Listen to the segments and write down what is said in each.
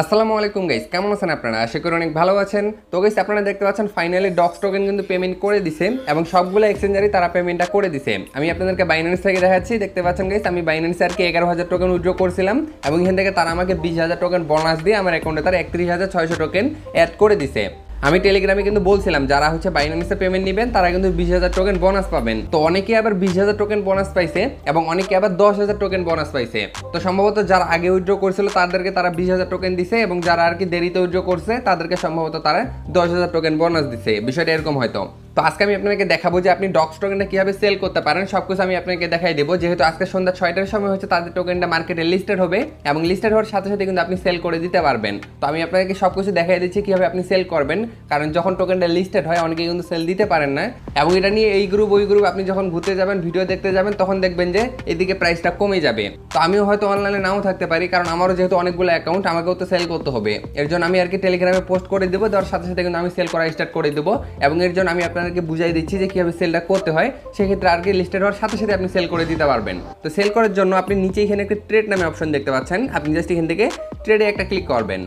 আসসালামু আলাইকুম গাইস, কেমন আছেন আপনারা? আশা করি অনেক ভালো আছেন। তো গাইস, আপনারা দেখতে পাচ্ছেন ফাইনালি ডক্স টোকেন কিন্তু পেমেন্ট করে দিছে এবং সবগুলো এক্সচেঞ্জারই তারা পেমেন্টটা করে দিছে। আমি আপনাদেরকে বাইন্যান্স থেকে দেখাচ্ছি। দেখতে পাচ্ছেন গাইস, আমি বাইন্যান্সে আর কি 11,000 টোকেন উইথড্র করছিলাম এবং এখান থেকে তারা আমাকে 20,000 টোকেন বোনাস দিয়ে আমার অ্যাকাউন্টে তারা 31,600 টোকেন অ্যাড করে দিছে। আমি টেলিগ্রামে কিন্তু বলছিলাম যারা হচ্ছে বাইন্যান্সে পেমেন্ট নেবেন তারা কিন্তু 20,000 টোকেন বোনাস পাবেন। তো অনেকে আবার 20,000 টোকেন বোনাস পাইছে এবং অনেকে আবার 10,000 টোকেন বোনাস পাইছে। তো সম্ভবত যারা আগে উইথড্র করছিল তাদেরকে তারা 20,000 টোকেন দিছে এবং যারা আর কি দেরিতে উইথড্র করছে তাদেরকে সম্ভবত তারা 10,000 টোকেন বোনাস দিছে। বিষয়টা এরকম হয়তো। তো আজকে আমি আপনাকে দেখাবো যে আপনি ডক্স টোকেনটা কিভাবে সেল করতে পারেন, সবকিছু আমি আপনাকে দেখাই দেবো। যেহেতু আজকে সন্ধ্যা 6টার সময় হচ্ছে তাদের টোকেনটা মার্কেটে লিস্টেড হবে এবং লিস্টেড হওয়ার সাথে সাথে কিন্তু আপনি সেল করে দিতে পারবেন। তো আমি আপনাকে সবকিছু দেখাই দিচ্ছি কিভাবে আপনি সেল করবেন, কারণ যখন টোকেনটা লিস্টেড হয় অনেকে কিন্তু সেল দিতে পারেন না এবং এটা নিয়ে এই গ্রুপ ওই গ্রুপ আপনি যখন ঘুরতে যাবেন, ভিডিও দেখতে যাবেন, তখন দেখবেন যে এদিকে প্রাইসটা কমে যাবে। তো আমিও হয়তো অনলাইনে নাও থাকতে পারি, কারণ আমারও যেহেতু অনেকগুলো অ্যাকাউন্ট, আমাকেও তো সেল করতে হবে। এর জন্য আমি আর কি টেলিগ্রামে পোস্ট করে দেবো, দেওয়ার সাথে সাথে কিন্তু আমি সেল করা স্টার্ট করে দেবো এবং এর জন্য আমি আপনাদেরকে বুঝাই দিচ্ছি যে কিভাবে সেলটা করতে হয়। সেক্ষেত্রে আর কি লিস্টেড হওয়ার সাথে সাথে আপনি সেল করে দিতে পারবেন। তো সেল করার জন্য আপনি নিচে এখানে একটা ট্রেড নামে অপশন দেখতে পাচ্ছেন, আপনি জাস্ট এখান থেকে ট্রেডে একটা ক্লিক করবেন।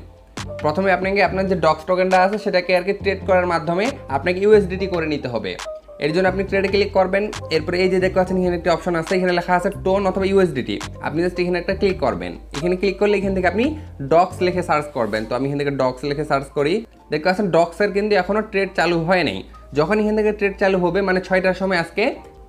প্রথমে আপনাকে আপনার যে ডক্স টোকেনটা আছে সেটাকে আর কি ট্রেড করার মাধ্যমে আপনাকে ইউএসডিটি করে নিতে হবে। এর জন্য আপনি ট্রেডে ক্লিক করবেন। এরপরে এই যে দেখতে পাচ্ছেন এখানে একটা অপশন আছে, এখানে লেখা আছে টোন অথবা ইউএসডিটি। আপনি জাস্ট এখানে একটা ক্লিক করবেন। এখানে ক্লিক করলে এখান থেকে আপনি ডক্স লিখে সার্চ করবেন। তো আমি এখান থেকে ডক্স লিখে সার্চ করি। দেখতে পাচ্ছেন ডক্সের কিন্তু এখনও ট্রেড চালু হয় নাই। যখন এখান থেকে ট্রেড চালু হবে, মানে 6টার সময় আজকে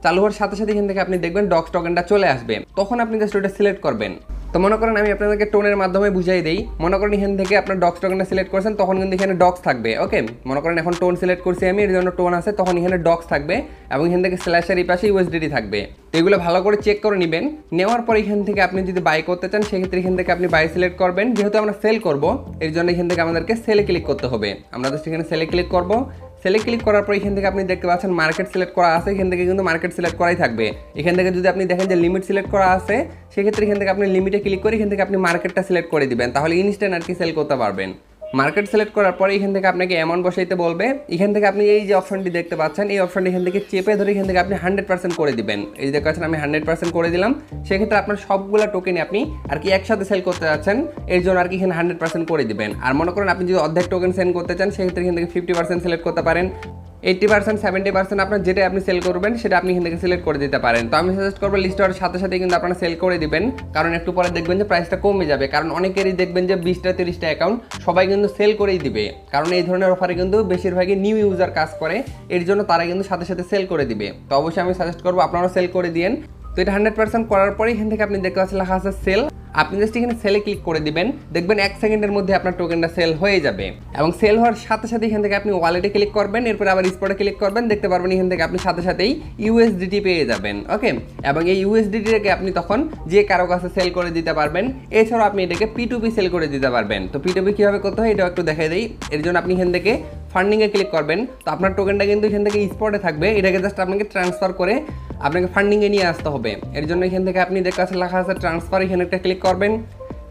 চালু হওয়ার সাথে সাথে এখান থেকে আপনি দেখবেন ডক্স টোকেনটা চলে আসবে। তখন আপনি জাস্ট ওটা সিলেক্ট করবেন। তো মনে করেন আমি আপনাদেরকে টোনের মাধ্যমে বুঝাই দিই। মনে করেন এখান থেকে আপনার ডক্স টোকেনটা সিলেক্ট করছেন, তখন কিন্তু এখানে ডক্স থাকবে। ওকে, মনে করেন এখন টোন সিলেক্ট করছি আমি, এর জন্য টোন আছে, তখন এখানে ডক্স থাকবে এবং এখান থেকে স্ল্যাশের এই পাশে ইউএসডিটি থাকবে। তো এগুলো ভালো করে চেক করে নেবেন। নেওয়ার পর এখান থেকে আপনি যদি বাই করতে চান সেক্ষেত্রে এখান থেকে আপনি বাই সিলেক্ট করবেন। যেহেতু আমরা সেল করব, এর জন্য এখান থেকে আমাদেরকে সেলে ক্লিক করতে হবে। আমরা জাস্ট এখানে সেলে ক্লিক করব। সেলে ক্লিক করার পর এখান থেকে আপনি দেখতে পাচ্ছেন মার্কেট সিলেক্ট করা আছে। এখান থেকে কিন্তু মার্কেট সিলেক্ট করাই থাকবে। এখান থেকে যদি আপনি দেখেন যে লিমিট সিলেক্ট করা আছে, সেক্ষেত্রে এখান থেকে আপনি লিমিটে ক্লিক করে এখান থেকে আপনি মার্কেটটা সিলেক্ট করে দিবেন, তাহলে ইনস্ট্যান্ট আর কি সেল করতে পারবেন। মার্কেট সিলেক্ট করার পরে এখান থেকে আপনাকে অ্যামাউন্ট বসাইতে বলবে। এখান থেকে আপনি এই যে অপশনটি দেখতে পাচ্ছেন, এই অপশনটি এখান থেকে চেপে ধরে এখান থেকে আপনি 100% করে দিবেন। এই যে দেখতে পাচ্ছেন আমি 100% করে দিলাম। সেক্ষেত্রে আপনার সবগুলো টোকেনে আপনি আর কি একসাথে সেল করতে যাচ্ছেন, এর জন্য আর কি এখানে 100% করে দিবেন। আর মনে করেন আপনি যদি অর্ধেক টোকেন সেল করতে চান, সেক্ষেত্রে এখান থেকে 50% সিলেক্ট করতে পারেন। 80%, 70% আপনার যেটা আপনি সেল করবেন সেটা আপনি এখান থেকে সিলেক্ট করে দিতে পারেন। তো আমি সাজেস্ট করবো লিস্ট হওয়ার সাথে সাথে কিন্তু আপনারা সেল করে দিবেন, কারণ একটু পরে দেখবেন যে প্রাইসটা কমে যাবে। কারণ অনেকেরই দেখবেন যে 20টা 30টা অ্যাকাউন্ট সবাই কিন্তু সেল করেই দিবে, কারণ এই ধরনের অফারে কিন্তু বেশিরভাগই নিউ ইউজার কাজ করে, এর জন্য তারা কিন্তু সাথে সাথে সেল করে দিবে। তো অবশ্যই আমি সাজেস্ট করবো আপনারা সেল করে দিন। তো এটা 100% করার পরে এখান থেকে আপনি দেখতে পাচ্ছেন লেখা আছে সেল। আপনি জাস্ট এখানে সেলে ক্লিক করে দিবেন, দেখবেন 1 সেকেন্ডের মধ্যে আপনার টোকেনটা সেল হয়ে যাবে। এবং সেল হওয়ার সাথে সাথে এখান থেকে আপনি ওয়ালেটে ক্লিক করবেন, এরপর আবার স্পটে ক্লিক করবেন, দেখতে পারবেন এখান থেকে আপনি সাথে সাথেই ইউএসডিটি পেয়ে যাবেন। ওকে, এবং এই ইউএসডিটিকে আপনি তখন যে কারো কাছে সেল করে দিতে পারবেন। এছাড়াও আপনি এটাকে P2P সেল করে দিতে পারবেন। তো P2P কীভাবে করতে হয় এটাও একটু দেখাই দিই। এর জন্য আপনি এখান থেকে ফান্ডিংয়ে ক্লিক করবেন। তো আপনার টোকেনটা কিন্তু এখান থেকে স্পটে থাকবে, এটাকে জাস্ট আপনাকে ট্রান্সফার করে আপনাকে ফান্ডিংয়ে নিয়ে আসতে হবে। এর জন্য এখান থেকে আপনি দেখতে পাচ্ছেন লেখা আছে ট্রান্সফার, এখানে একটা ক্লিক করবেন।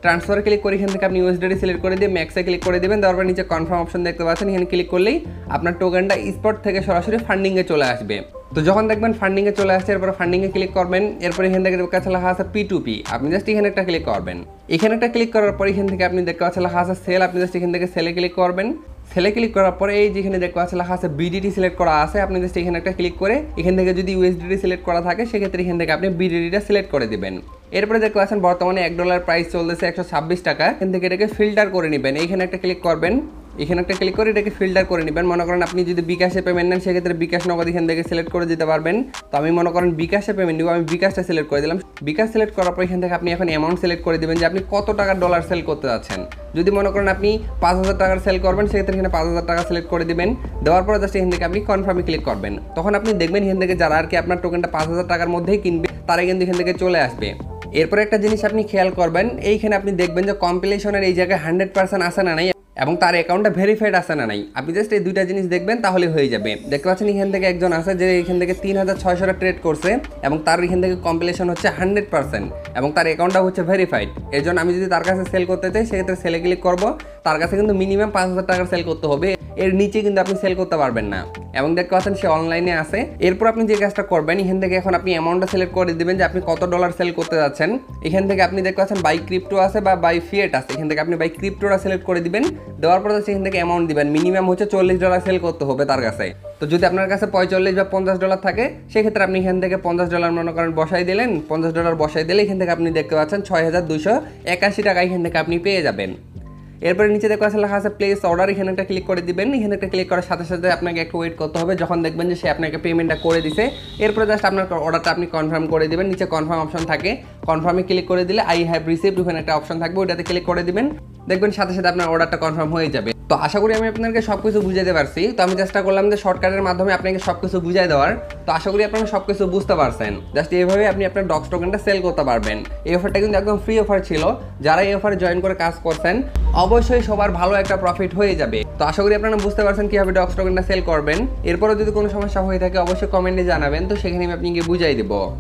ট্রান্সফারে ক্লিক করে এখান থেকে আপনি ইউএসডিটি সিলেক্ট করে দিয়ে ম্যাক্সে ক্লিক করে দেবেন। তারপর নিচে কনফার্ম অপশন দেখতে পাচ্ছেন, এখানে ক্লিক করলেই আপনার টোকেনটা স্পট থেকে সরাসরি ফান্ডিংয়ে চলে আসবে। তো যখন দেখবেন ফান্ডিংয়ে চলে আসছে, এরপর ফান্ডিংয়ে ক্লিক করবেন। এরপর এখান থেকে কাছে লেখা আছে P2P, আপনি জাস্ট এখানে একটা ক্লিক করবেন। এখানে একটা ক্লিক করার পর এখান থেকে আপনি দেখতে পাচ্ছেন লেখা আছে সেল, আপনি জাস্ট এখান থেকে সেলে ক্লিক করবেন। সেলে ক্লিক করার পরে এই যেখানে দেখতে পাচ্ছেন লেখা আছে বিডিটি সিলেক্ট করা আছে, আপনি জাস্ট এখানে একটা ক্লিক করে এখান থেকে যদি ইউএসডিটি সিলেক্ট করা থাকে সেক্ষেত্রে এখান থেকে আপনি বিডিটিটা সিলেক্ট করে দিবেন। এরপরে দেখতে পাচ্ছেন বর্তমানে $1 প্রাইস চলতেছে 126 টাকা। এখান থেকে এটাকে ফিল্টার করে নেবেন, এইখানে একটা ক্লিক করবেন। এখানে একটা ক্লিক করে এটাকে ফিল্টার করে নেবেন। মনে করেন আপনি যদি বিকাশে পেমেন্ট নেন সেক্ষেত্রে বিকাশ নগদ এখান থেকে সিলেক্ট করে দিতে পারবেন। তো আমি মনে করেন বিকাশে পেমেন্ট নিব, আমি বিকাশটা সিলেক্ট করে দিলাম। বিকাশ সিলেক্ট করার পর এখান থেকে আপনি এখন অ্যামাউন্ট সিলেক্ট করে দেবেন যে আপনি কত টাকার ডলার সেল করতে যাচ্ছেন। যদি মনে করেন আপনি 5,000 টাকার সেল করবেন সেক্ষেত্রে এখানে 5,000 টাকা সিলেক্ট করে দিবেন। দেওয়ার পর জাস্ট এখান থেকে আপনি কনফার্মে ক্লিক করবেন। তখন আপনি দেখবেন এখান থেকে যারা আর কি আপনার টোকেনটা 5,000 টাকার মধ্যেই কিনবে তারা কিন্তু এখান থেকে চলে আসবে। এরপরে একটা জিনিস আপনি খেয়াল করবেন, এইখানে আপনি দেখবেন যে কম্পিলেশনের এই জায়গায় 100% আসে না নাই এবং তার অ্যাকাউন্টটা ভেরিফাইড আছে না নাই। আপনি জাস্ট এই দুইটা জিনিস দেখবেন, তাহলে হয়ে যাবে। দেখতে পাচ্ছেন এখান থেকে একজন আছে যে এখান থেকে 3,600 ট্রেড করছে এবং তার এখান থেকে কম্পিলেশন হচ্ছে 100% এবং তার অ্যাকাউন্টটা হচ্ছে ভেরিফাইড। এর জন্য আমি যদি তার কাছে সেল করতে চাই সেক্ষেত্রে সেলে ক্লিক করবো। তার কাছে কিন্তু মিনিমাম 5,000 টাকার সেল করতে হবে। এর নিচে কিন্তু আপনি সেল করতে পারবেন না। এবং দেখতে পাচ্ছেন সে অনলাইনে আছে। এরপর আপনি যে কাজটা করবেন, এখান থেকে এখন আপনি অ্যামাউন্টটা সিলেক্ট করে দিবেন যে আপনি কত ডলার সেল করতে যাচ্ছেন। এখান থেকে আপনি দেখতে পাচ্ছেন বাই ক্রিপ্টো আছে বা বাই ফিয়েট আছে, এখান থেকে আপনি বাই ক্রিপ্টোটা সিলেক্ট করে দিবেন। দেওয়ার পর এখান থেকে অ্যামাউন্ট দিবেন, মিনিমাম হচ্ছে $40 সেল করতে হবে তার কাছে। তো যদি আপনার কাছে $45 বা $50 থাকে, সেক্ষেত্রে আপনি এখান থেকে $50 মনে করেন বসাই দিলেন। $50 বসাই দিলে এখান থেকে আপনি দেখতে পাচ্ছেন 6281 টাকা এখান থেকে আপনি পেয়ে যাবেন। এরপরে নিচে দেখতে পাচ্ছেন লেখা আছে প্লেস অর্ডার, এখানে একটা ক্লিক করে দিবেন। এখানে একটা ক্লিক করার সাথে সাথে আপনাকে একটু ওয়েট করতে হবে। যখন দেখবেন যে সে আপনাকে পেমেন্টটা করে দিছে, এরপরে জাস্ট আপনার অর্ডারটা আপনি কনফার্ম করে দিবেন। নিচে কনফার্ম অপশন থাকে, কনফার্মে ক্লিক করে দিলে আই হ্যাভ রিসিভড ওখানে একটা অপশন থাকবে, ওইটাতে ক্লিক করে দিবেন। দেখবেন সাথে সাথে আপনার অর্ডারটা কনফার্ম হয়ে যাবে। তো আশা করি আমি আপনাকে সবকিছু বুঝাইতে পারছি। তো আমি চেষ্টা করলাম যে শর্টকাটের মাধ্যমে আপনাকে সবকিছু বুঝাই দেওয়ার। তো আশা করি আপনারা সবকিছু বুঝতে পারছেন। জাস্ট এইভাবে আপনি আপনার ডক্স টোকেনটা সেল করতে পারবেন। এই অফারটা কিন্তু একদম ফ্রি অফার ছিল। যারা এই অফারে জয়েন করে কাজ করছেন, অবশ্যই সবার ভালো একটা প্রফিট হয়ে যাবে। তো আশা করি আপনারা বুঝতে পারছেন কিভাবে ডক্স টোকেনটা সেল করবেন। এরপরে যদি কোনো সমস্যা হয়ে থাকে অবশ্যই কমেন্টে জানাবেন, তো সেখানে আমি আপনাকে বুঝাই দেবো।